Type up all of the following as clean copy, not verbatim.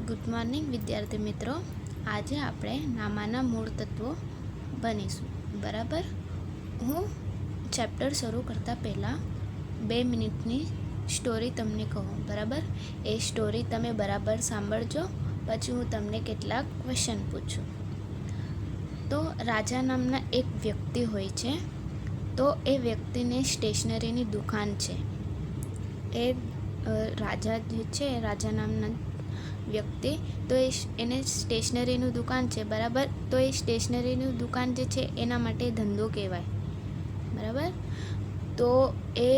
Good morning વિદ્યાર્થી મિત્રો. આજે આપણે નામાના મૂળ તત્વો ભણીશું. બરાબર. હું ચેપ્ટર શરૂ કરતાં પહેલાં 2 મિનિટની સ્ટોરી તમને કહું. બરાબર. એ સ્ટોરી તમે બરાબર સાંભળજો, પછી હું તમને કેટલાક ક્વેશ્ચન પૂછું. તો રાજા નામના એક વ્યક્તિ હોય છે. તો એ વ્યક્તિને સ્ટેશનરીની દુકાન છે. એ રાજા જે છે, રાજા નામના વ્યક્તિ, તો એને સ્ટેશનરીનું દુકાન છે. બરાબર. તો એ સ્ટેશનરીનું દુકાન જે છે એના માટે ધંધો કહેવાય. બરાબર. તો એ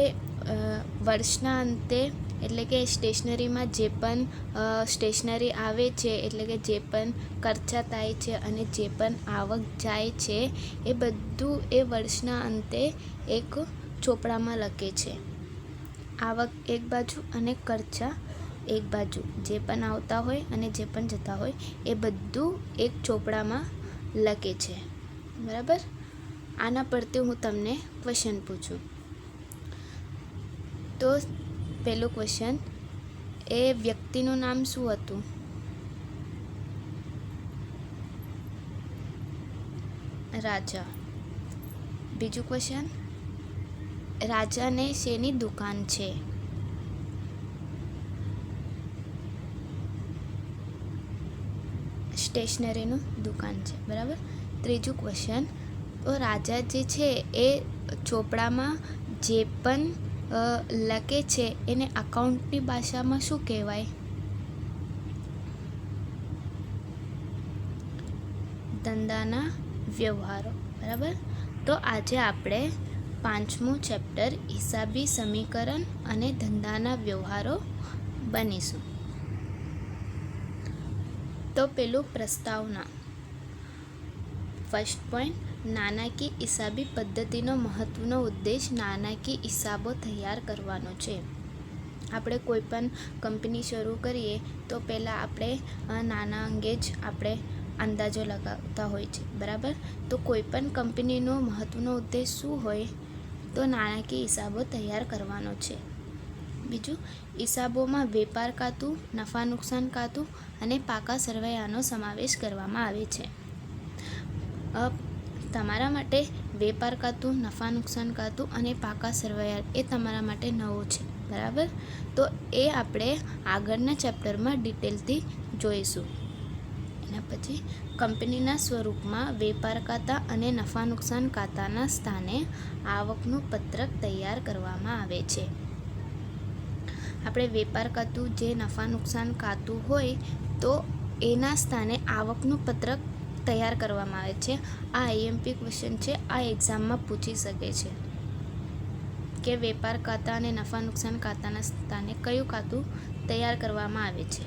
વર્ષના અંતે, એટલે કે સ્ટેશનરીમાં જે પણ સ્ટેશનરી આવે છે, એટલે કે જે પણ ખર્ચા થાય છે અને જે પણ આવક જાય છે, એ બધું એ વર્ષના અંતે એક ચોપડામાં લખે છે. આવક એક બાજુ અને ખર્ચા એક બાજુ. જે પણ આવતા હોય અને જે પણ જતા હોય એ બધું એક ચોપડામાં લખે છે. બરાબર. આના પરથી હું તમને ક્વેશ્ચન પૂછું. તો પહેલું ક્વેશ્ચન, એ વ્યક્તિનું નામ શું હતું? રાજા. બીજું ક્વેશ્ચન, રાજાને શેની દુકાન છે? સ્ટેશનરીનું દુકાન છે. બરાબર. ત્રીજું ક્વેશ્ચન, તો રાજા જે છે એ ચોપડામાં જે પણ લખે છે એને અકાઉન્ટની ભાષામાં શું કહેવાય? ધંધાના વ્યવહારો. બરાબર. તો આજે આપણે 5મું ચેપ્ટર હિસાબી સમીકરણ અને ધંધાના વ્યવહારો બનીશું. તો પેલું પ્રસ્તાવના. ફર્સ્ટ પોઈન્ટ, નાણાકીય હિસાબી પદ્ધતિનો મહત્વનો ઉદ્દેશ નાણાકીય હિસાબો તૈયાર કરવાનો છે. આપણે કોઈ પણ કંપની શરૂ કરીએ તો પહેલાં આપણે નાણાં અંગે જ આપણે અંદાજો લગાવતા હોય છે. બરાબર. તો કોઈ પણ કંપનીનો મહત્વનો ઉદ્દેશ શું હોય? તો નાણાકીય હિસાબો તૈયાર કરવાનો છે. બીજું, હિસાબોમાં વેપાર ખાતું, નફા નુકસાન ખાતું અને પાકા સરવૈયાનો સમાવેશ કરવામાં આવે છે. તમારા માટે વેપાર ખાતું, નફા નુકસાન ખાતું અને પાકા સરવૈયા એ તમારા માટે નવું છે. બરાબર. તો એ આપણે આગળના ચેપ્ટરમાં ડિટેલથી જોઈશું. એના પછી કંપનીના સ્વરૂપમાં વેપાર ખાતા અને નફા નુકસાન ખાતાના સ્થાને આવકનું પત્રક તૈયાર કરવામાં આવે છે. આપણે વેપાર ખાતું, જે નફા નુકસાન ખાતું હોય, તો એના સ્થાને આવકનું પત્રક તૈયાર કરવામાં આવે છે. આ આઈએમપી ક્વેશ્ચન છે. આ એક્ઝામમાં પૂછી શકે છે કે વેપાર ખાતા અને નફા નુકસાન ખાતાના સ્થાને કયું ખાતું તૈયાર કરવામાં આવે છે.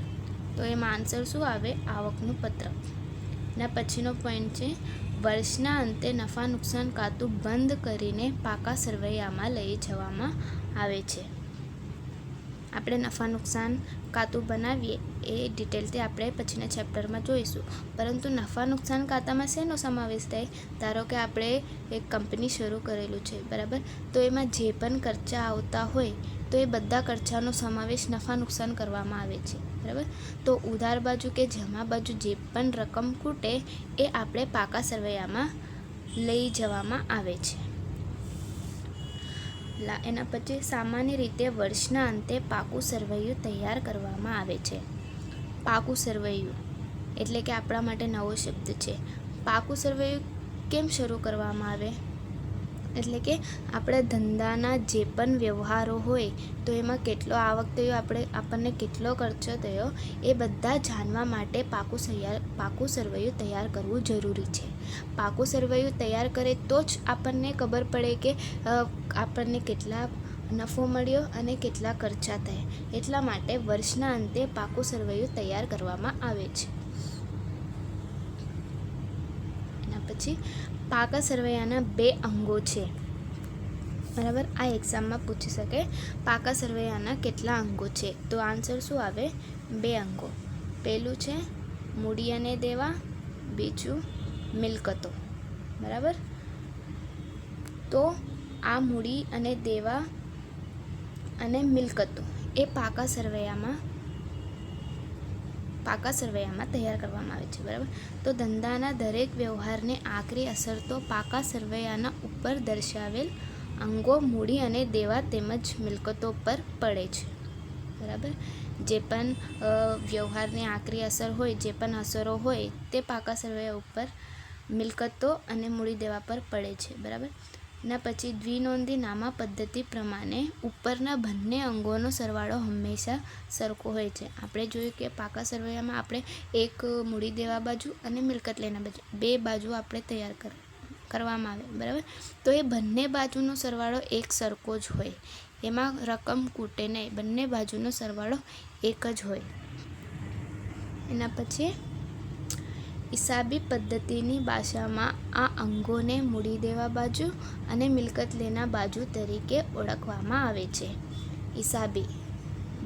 તો એમાં આન્સર શું આવે? આવકનું પત્રક. એના પછીનો પોઈન્ટ છે, વર્ષના અંતે નફા નુકસાન ખાતું બંધ કરીને પાકા સરવૈયામાં લઈ જવામાં આવે છે. આપણે નફા નુકસાન ખાતું બનાવીએ એ ડિટેલથી આપણે પછીના ચેપ્ટરમાં જોઈશું. પરંતુ નફા નુકસાન ખાતામાં શેનો સમાવેશ થાય? ધારો કે આપણે એક કંપની શરૂ કરેલું છે. બરાબર. તો એમાં જે પણ ખર્ચા આવતા હોય તો એ બધા ખર્ચાનો સમાવેશ નફા નુકસાન કરવામાં આવે છે. બરાબર. તો ઉધાર બાજુ કે જમા બાજુ જે પણ રકમ ખૂટે એ આપણે પાકા સરવૈયામાં લઈ જવામાં આવે છે. એના પછી સામાન્ય રીતે વર્ષના અંતે પાકું સરવૈયું તૈયાર કરવામાં આવે છે. પાકું સરવૈયું એટલે કે આપણા માટે નવો શબ્દ છે. પાકું સરવૈયું કેમ શરૂ કરવામાં આવે? એટલે કે આપણા ધંધાના જે પણ વ્યવહારો હોય તો એમાં કેટલો આવક થયો, આપણને કેટલો ખર્ચો થયો, એ બધા જાણવા માટે પાકું સરવૈયું તૈયાર કરવું જરૂરી છે. પાકું સરવૈયું તૈયાર કરે તો જ આપણને ખબર પડે કે આપણને કેટલા નફો મળ્યો અને કેટલા ખર્ચા થયા. એટલા માટે વર્ષના અંતે પાકું સરવૈયું તૈયાર કરવામાં આવે છે. એના પછી પાકા સરવૈયાના 2 અંગો છે. બરાબર. આ એક્ઝામમાં પૂછી શકે, પાકા સરવૈયાના કેટલા અંગો છે? તો આન્સર શું આવે? 2 અંગો. પહેલું છે મૂડી અને દેવા, બીજું મિલકતો. બરાબર. તો આ મૂડી અને દેવા અને મિલકતો એ પાકા પાકા સરવૈયામાં તૈયાર કરવામાં આવે છે, બરાબર. તો ધંધાના દરેક વ્યવહારને આકરી અસર તો પાકા સરવૈયાના ઉપર દર્શાવેલ અંગો, મૂડી અને દેવા તેમજ મિલકતો પર પડે છે, બરાબર. જે પણ વ્યવહારની આકરી અસર હોય, જે પણ અસરો હોય તે પાકા સરવૈયા ઉપર મિલકતો અને મૂડી દેવા પર પડે છે, બરાબર. એના પછી દ્વિનોંધી નામા પદ્ધતિ પ્રમાણે ઉપરના બંને અંગોનો સરવાળો હંમેશા સરખો હોય છે. આપણે જોયું કે પાકા સરવૈયામાં આપણે એક મૂડી દેવા બાજુ અને મિલકત લેના બાજુ બે બાજુ આપણે તૈયાર કરવામાં આવે, બરાબર. તો એ બંને બાજુનો સરવાળો એક સરખો જ હોય, એમાં રકમ કૂટે નહીં, બંને બાજુનો સરવાળો એક જ હોય. એના પછી હિસાબી પદ્ધતિની ભાષામાં આ અંગોને મૂડી દેવા બાજુ અને મિલકત લેના બાજુ તરીકે ઓળખવામાં આવે છે. હિસાબી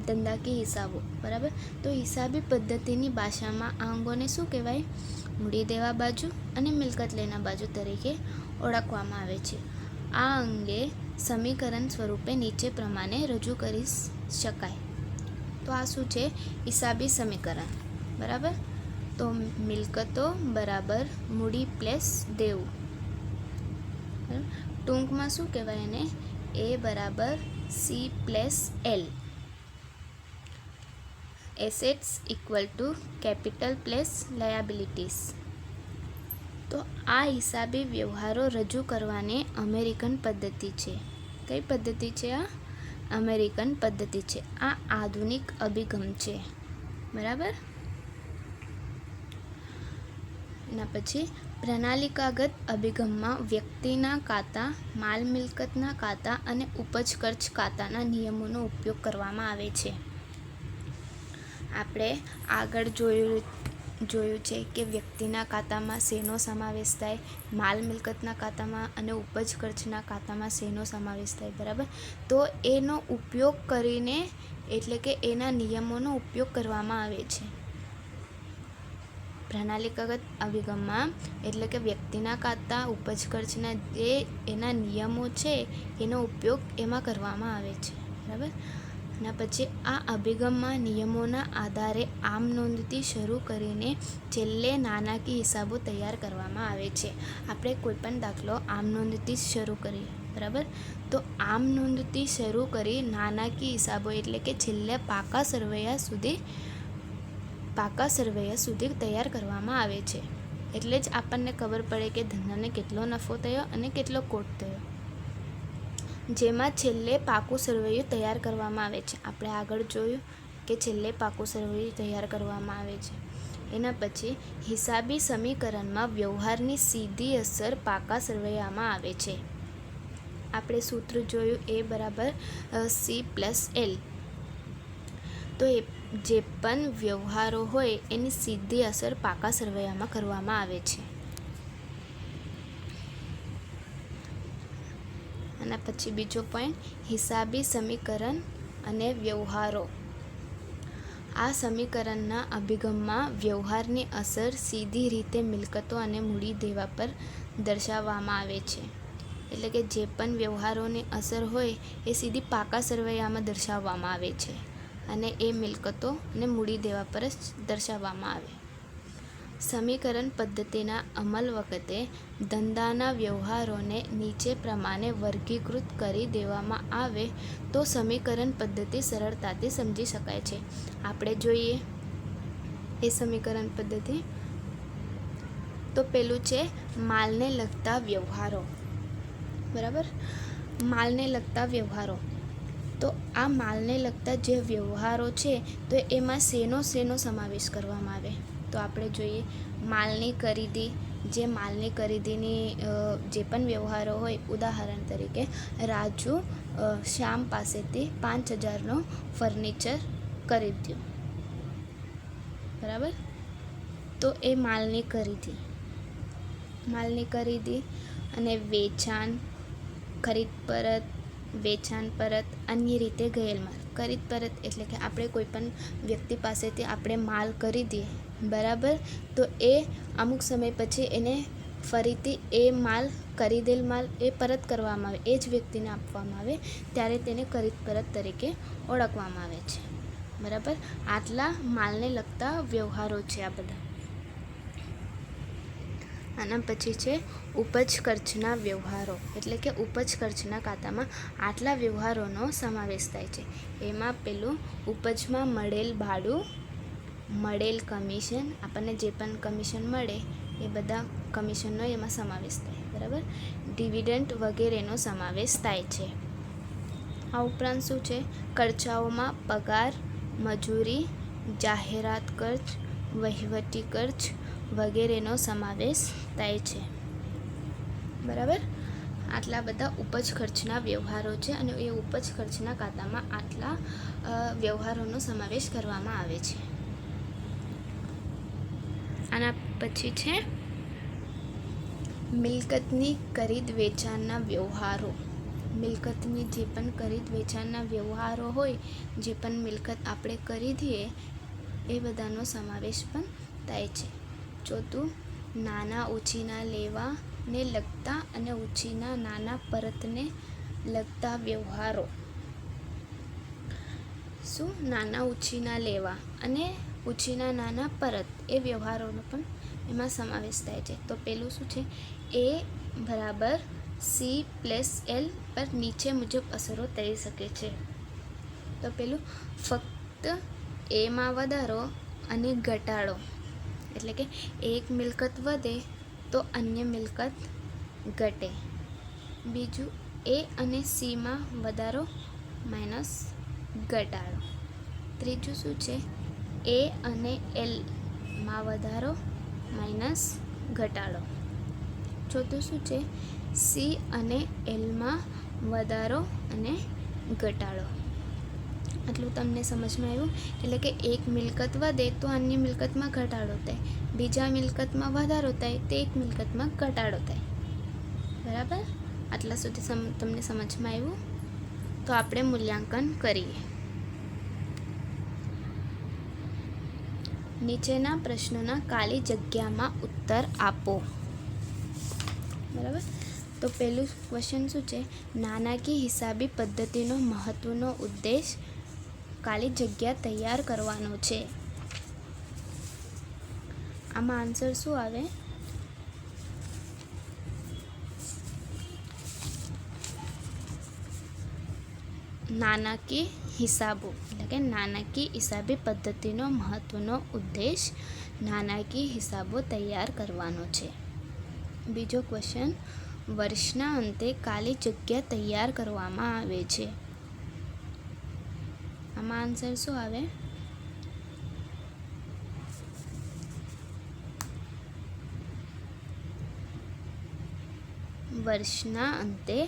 ધંધાકીય હિસાબો, બરાબર. તો હિસાબી પદ્ધતિની ભાષામાં આ અંગોને શું કહેવાય? મૂડી દેવા બાજુ અને મિલકત લેના બાજુ તરીકે ઓળખવામાં આવે છે. આ અંગે સમીકરણ સ્વરૂપે નીચે પ્રમાણે રજૂ કરી શકાય. તો આ શું છે? હિસાબી સમીકરણ, બરાબર. તો મિલકતો બરાબર મૂડી પ્લસ દેવું, ટૂંકમાં શું કહેવાય એને? એ બરાબર C plus L. Assets equal to capital plus liabilities. તો આ હિસાબી વ્યવહારો રજૂ કરવાની અમેરિકન પદ્ધતિ છે. કઈ પદ્ધતિ છે આ? અમેરિકન પદ્ધતિ છે. આ આધુનિક અભિગમ છે, બરાબર. એના પછી પ્રણાલિકાગત અભિગમમાં વ્યક્તિના ખાતા, માલ મિલકતના ખાતા અને ઉપજ ખર્ચ ખાતાના નિયમોનો ઉપયોગ કરવામાં આવે છે. આપણે આગળ જોયું છે કે વ્યક્તિના ખાતામાં શેનો સમાવેશ થાય, માલ મિલકતના ખાતામાં અને ઉપજ ખર્ચના ખાતામાં શેનો સમાવેશ થાય, બરાબર. તો એનો ઉપયોગ કરીને એટલે કે એના નિયમોનો ઉપયોગ કરવામાં આવે છે. પ્રણાલિકાગત અભિગમમાં એટલે કે વ્યક્તિના ખાતા, ઉપજ ખર્ચના જે એના નિયમો છે એનો ઉપયોગ એમાં કરવામાં આવે છે, બરાબર. અને પછી આ અભિગમમાં નિયમોના આધારે આમ નોંધથી શરૂ કરીને છેલ્લે નાણાકીય હિસાબો તૈયાર કરવામાં આવે છે. આપણે કોઈ પણ દાખલો આમ નોંધથી શરૂ કરીએ, બરાબર. તો આમ નોંધથી શરૂ કરી નાણાકીય હિસાબો એટલે કે છેલ્લે પાકા સરવૈયા સુધી તૈયાર કરવામાં આવે છે. એટલે જ આપણને ખબર પડે કે ધંધાને કેટલો નફો થયો અને કેટલો ખોટ થયો, જેમાં છેલ્લે પાકું સરવૈયું તૈયાર કરવામાં આવે છે. આપણે આગળ જોયું કે છેલ્લે પાકું સરવૈયું તૈયાર કરવામાં આવે છે. એના પછી હિસાબી સમીકરણમાં વ્યવહારની સીધી અસર પાકા સરવૈયામાં આવે છે. આપણે સૂત્ર જોયું એ બરાબર સી પ્લસ એલ. તો એ જે પણ વ્યવહારો હોય એની સીધી અસર પાકા સરવૈયામાં કરવામાં આવે છે. અને પછી બીજો પોઈન્ટ, હિસાબી સમીકરણ અને વ્યવહારો. આ સમીકરણના અભિગમમાં વ્યવહારની અસર સીધી રીતે મિલકતો અને મૂડી દેવા પર દર્શાવવામાં આવે છે. એટલે કે જે પણ વ્યવહારોની અસર હોય એ સીધી પાકા સરવૈયામાં દર્શાવવામાં આવે છે અને એ મિલકતો અને મૂડી દેવા પર જ દર્શાવવામાં આવે. સમીકરણ પદ્ધતિના અમલ વખતે ધંધાના વ્યવહારોને નીચે પ્રમાણે વર્ગીકૃત કરી દેવામાં આવે તો સમીકરણ પદ્ધતિ સરળતાથી સમજી શકાય છે. આપણે જોઈએ એ સમીકરણ પદ્ધતિ. તો પેલું છે માલને લગતા વ્યવહારો, બરાબર. માલને લગતા વ્યવહારો. તો આ માલને લગતા જે વ્યવહારો છે તો એમાં શેનો સમાવેશ કરવામાં આવે? તો આપણે જોઈએ માલની ખરીદી. જે માલની ખરીદીની જે પણ વ્યવહારો હોય, ઉદાહરણ તરીકે રાજુ શ્યામ પાસેથી 5,000નો ફર્નિચર ખરીદ્યું, બરાબર. તો એ માલની ખરીદી અને વેચાણ, ખરીદ પરત, વેચાણ પરત, અન્ય રીતે ગયેલ માલ. ખરીદ પરત એટલે કે આપણે કોઈ પણ વ્યક્તિ પાસેથી આપણે માલ ખરીદીએ, બરાબર. તો એ અમુક સમય પછી એને ફરીથી એ માલ, ખરીદેલ માલ એ પરત કરવામાં આવે, એ જ વ્યક્તિને આપવામાં આવે, ત્યારે તેને ખરીદ પરત તરીકે ઓળખવામાં આવે છે, બરાબર. આટલા માલને લગતા વ્યવહારો છે આ બધા. આના પછી છે ઉપજ ખર્ચના વ્યવહારો, એટલે કે ઉપજ ખર્ચના ખાતામાં આટલા વ્યવહારોનો સમાવેશ થાય છે. એમાં પેલું ઉપજમાં મળેલ ભાડું, મળેલ કમિશન, આપણને જે પણ કમિશન મળે એ બધા કમિશનનો એમાં સમાવેશ થાય. બરાબર. ડિવિડન્ડ વગેરેનો સમાવેશ થાય છે. આ ઉપરાંત શું છે, ખર્ચાઓમાં પગાર, મજૂરી, જાહેરાત ખર્ચ, વહીવટી ખર્ચ વગેરેનો સમાવેશ થાય છે. બરાબર. આટલા બધા ઉપજ ખર્ચના વ્યવહારો છે અને એ ઉપજ ખર્ચના ખાતામાં આટલા વ્યવહારોનો સમાવેશ કરવામાં આવે છે. આના પછી છે મિલકતની ખરીદ વેચાણના વ્યવહારો. મિલકતની જે પણ ખરીદ વેચાણના વ્યવહારો હોય, જે પણ મિલકત આપણે ખરીદીએ એ બધાનો સમાવેશ પણ થાય છે. ચોથું, નાના ઉછીના લેવાને લગતા અને ઉછીના નાના પરતને લગતા વ્યવહારો. શું? નાના ઉછીના લેવા અને ઉછીના નાના પરત એ વ્યવહારોનો પણ એમાં સમાવેશ થાય છે. તો પેલું શું છે, A બરાબર C+L પર નીચે મુજબ અસરો થઈ શકે છે. તો પેલું ફક્ત એમાં વધારો અને ઘટાડો, એટલે કે એક મિલકત વધે તો અન્ય મિલકત ઘટે. બીજું, A અને Cમાં વધારો માઇનસ ઘટાડો. ત્રીજું શું છે, A અને Lમાં વધારો માઇનસ ઘટાડો. ચોથું શું છે, C અને Lમાં વધારો અને ઘટાડો. આટલું તમને સમજમાં આવ્યું? એટલે કે એક મિલકત વધે તો અન્ય મિલકતમાં ઘટાડો થાય, બીજા મિલકતમાં વધારો થાય તો એક મિલકતમાં ઘટાડો થાય. બરાબર. આટલા સુધી તમને સમજમાં આવ્યું? તો આપણે મૂલ્યાંકન કરીએ. નીચેના પ્રશ્નોના ખાલી જગ્યામાં ઉત્તર આપો. બરાબર. તો પહેલું ક્વેશ્ચન શું છે, નાણાકીય હિસાબી પદ્ધતિનો મહત્વનો ઉદ્દેશ ખાલી જગ્યા તૈયાર કરવાનો છે. આમાં આન્સર શું આવે? નાણાકીય હિસાબો, એટલે કે નાણાકીય હિસાબી પદ્ધતિનો મહત્વનો ઉદ્દેશ નાણાકીય હિસાબો તૈયાર કરવાનો છે. બીજો ક્વેશ્ચન, વર્ષના અંતે ખાલી જગ્યા તૈયાર કરવામાં આવે છે. આમાં આન્સર શું આવે? વર્ષના અંતે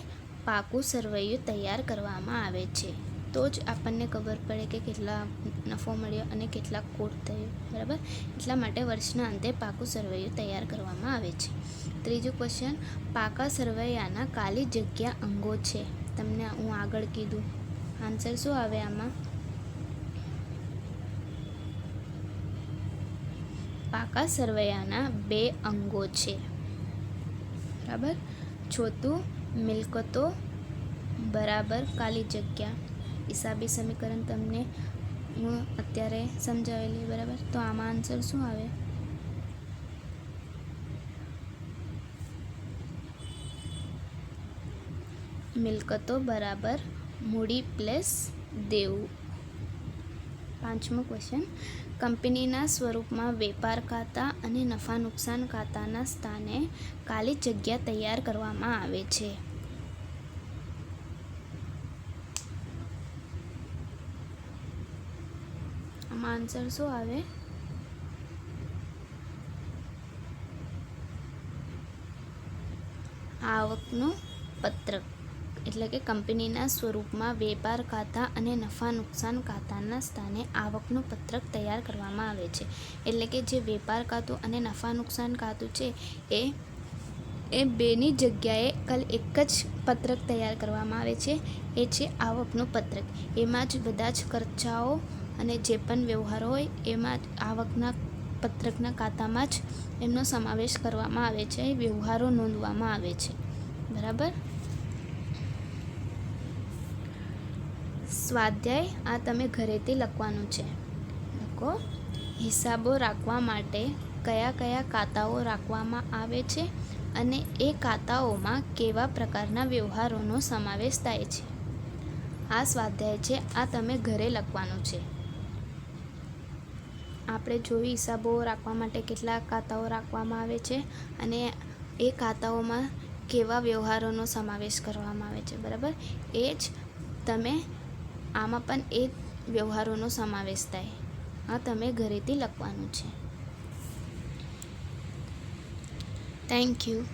પાકું સરવૈયું તૈયાર કરવામાં આવે છે. તો જ આપણને ખબર પડે કે કેટલા નફો મળ્યો અને કેટલા ખોટ થયું. બરાબર. એટલા માટે વર્ષના અંતે પાકું સરવૈયું તૈયાર કરવામાં આવે છે. ત્રીજું ક્વેશ્ચન, પાકા સરવૈયાના ખાલી જગ્યા અંગો છે. તમને હું આગળ કીધું. આન્સર શું આવે આમાં? પાકા સરવૈયાના 2 અંગો છે. બરાબર. ચોથું, મિલકતો બરાબર ખાલી જગ્યા. હિસાબી સમીકરણ તમને હું અત્યારે સમજાવેલી. બરાબર. તો આમાં આન્સર શું આવે? મિલકતો બરાબર મૂડી પ્લસ દેવું. પાંચમો ક્વેશ્ચન, કંપનીના સ્વરૂપમાં વેપાર ખાતા અને નફા નુકસાન ખાતાના સ્થાને ખાલી જગ્યા તૈયાર કરવામાં આવે છે. આમાં આન્સર શું આવે? આવકનું પત્રક, એટલે કે કંપનીના સ્વરૂપમાં વેપાર ખાતા અને નફા નુકસાન ખાતાના સ્થાને આવકનું પત્રક તૈયાર કરવામાં આવે છે. એટલે કે જે વેપાર ખાતું અને નફા નુકસાન ખાતું છે એ બેની જગ્યાએ ખાલી એક જ પત્રક તૈયાર કરવામાં આવે છે. એ છે આવકનું પત્રક. એમાં જ બધા જ ખર્ચાઓ અને જે પણ વ્યવહારો હોય એમાં આવકના પત્રકના ખાતામાં જ એમનો સમાવેશ કરવામાં આવે છે. વ્યવહારો નોંધવામાં આવે છે. બરાબર. સ્વાધ્યાય આ તમે ઘરેથી લખવાનું છે. લખો, હિસાબો રાખવા માટે કયા કયા ખાતાઓ રાખવામાં આવે છે અને એ ખાતાઓમાં કેવા પ્રકારના વ્યવહારોનો સમાવેશ થાય છે. આ સ્વાધ્યાય છે, આ તમે ઘરે લખવાનું છે. આપણે જોયું હિસાબો રાખવા માટે કેટલા ખાતાઓ રાખવામાં આવે છે અને એ ખાતાઓમાં કેવા વ્યવહારોનો સમાવેશ કરવામાં આવે છે. બરાબર, એ જ તમે આમાં પણ એ વ્યવહારોનો સમાવેશ થાય. આ તમે ઘરેથી લખવાનું છે. Thank you.